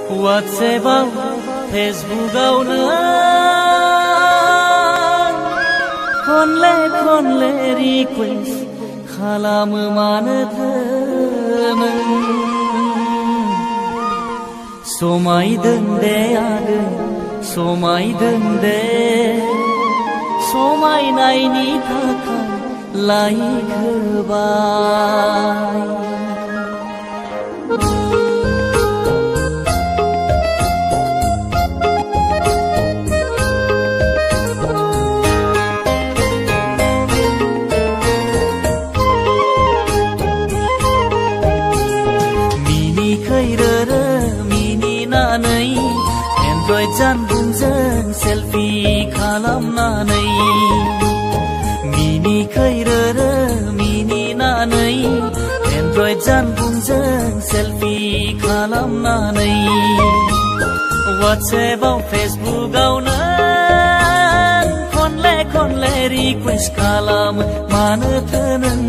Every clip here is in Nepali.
WhatsApp फेसबुकआवनो खनले रिक्वेस्ट खालामो मानोथो नों समायदों दे आगै समायदों दे समायनायनि थाखाय लायखोबाय Android जानबुंजों सेल्फि खालामनानै मिनि खैरोरो मिनिनानै Android जानबुंजों सेल्फि खालामनानै WhatsAppआव फेसबुकआवनो खनले रिक्वेस्ट खालामो मानोथो नों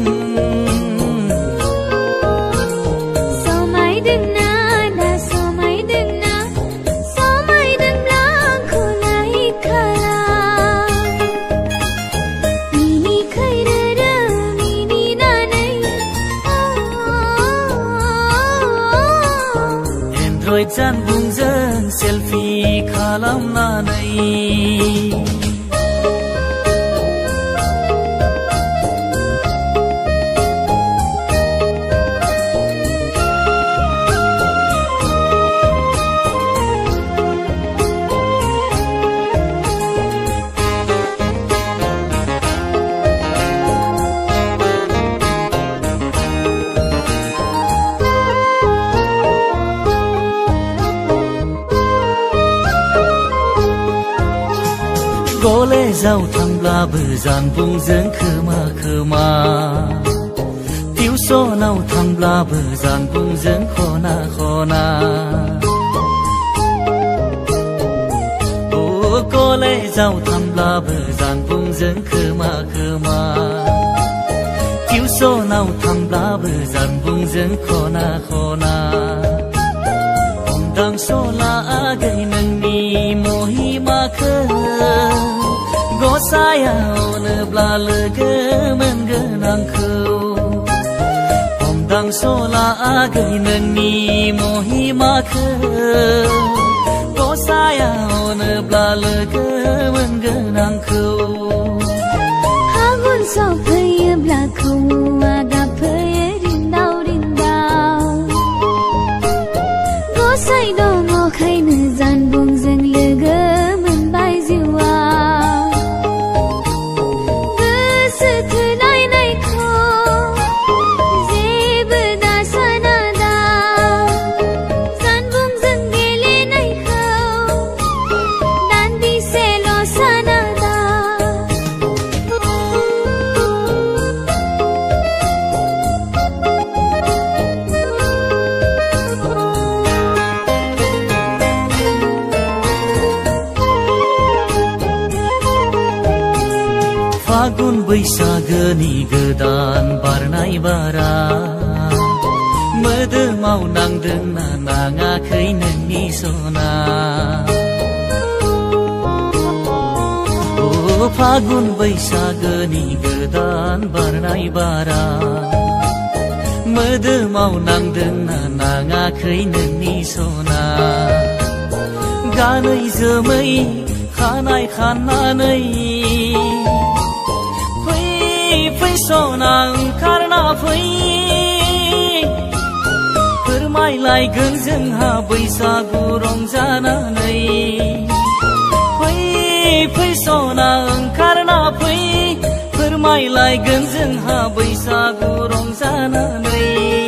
Android जानबुंजों सेल्फि खालामनानै कलेजाव थांब्लाबो जानबुंजों खोमा खोमा टिउसनाव थांब्लाबो जानबुंजों खना खना कलेजाव थांब्लाबो जानबुंजों खोमा खोमा टिउसनाव थांब्लाबो जानबुंजों खना खना हमदांस'ला आगै नोंनि महिमाखौ गसाया अनोब्ला लोगो मोनगोन आंखौ हमदांस'ला आगै नोंनि महिमाखौ गसाया अनोब्ला लोगो मोनगोन आंखौ आगुन सफैयोब्ला खौआ गाबफैयो रिन्दाव रिन्दाव गसाइ दङ खायनो जानबुंजों लोगो मोनबाय जिउआ फागुन बैसागोनि गोदान बारनाय बारा मोदोमाव नांदोंना नाङाखै नोंनि सना फागुन बैसागोनि गोदान बारनाय बारा मोदोमाव नांदोंना नाङाखै नोंनि सना गानै जोमै खानाय खाननानै फै सना ओंखारना फै फोरमायलायगोन जोंहा बैसागु रंजानानै फै सना ओंखारना फै फोरमायलायगोन जोंहा बैसागु रंजानानै